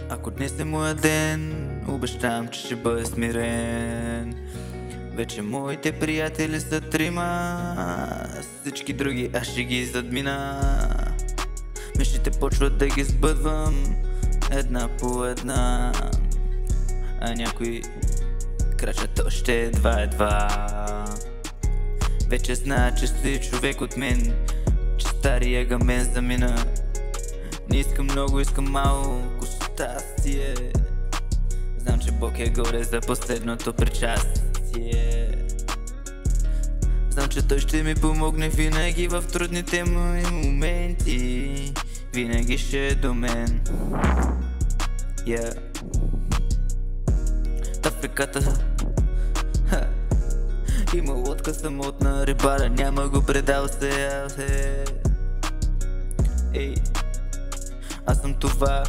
Ако днес е моя ден, обещавам, че ще бъда смирен. Вече моите приятели са трима, всички други аз ще ги задмина. Мечтите почват да ги сбъдвам една по една, а някои крачат още едва. Вече знае, че си човек от мен, че стария гамен замина. Не искам много, искам малко щастие. Знам, че Бог е горе за последното причастие. Знам, че Той ще ми помогне винаги в трудните мои моменти. Винаги ще е до мен. В реката има лодка самотна, рибара няма го предал се. Ей, аз съм това,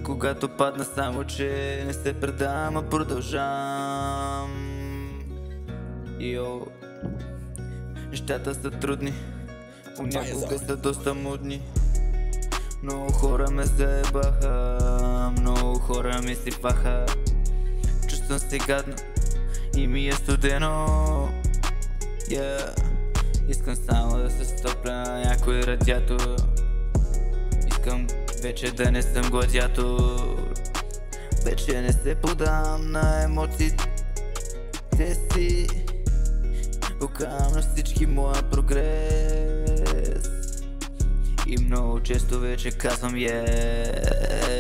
когато падна, само че не се предам, а продължам. Йо, нещата са трудни, понякога са доста мудни. Много хора ме заебаха, много хора ми сипаха. Чувствам се гадно и ми е студено. Искам само да се стопля на някой радиатор. Искам вече да не съм гладиатор. Вече не се подам на емоциите си. Покавам на всички моя прогрес. И много често вече казвам yes.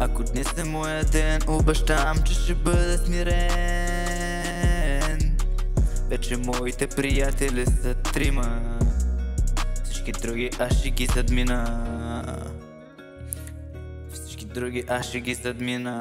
Ако днес е моя ден, обещавам, че ще бъда смирен. Вече моите приятели са трима, всички други аз ще ги задмина. Всички други аз ще ги задмина.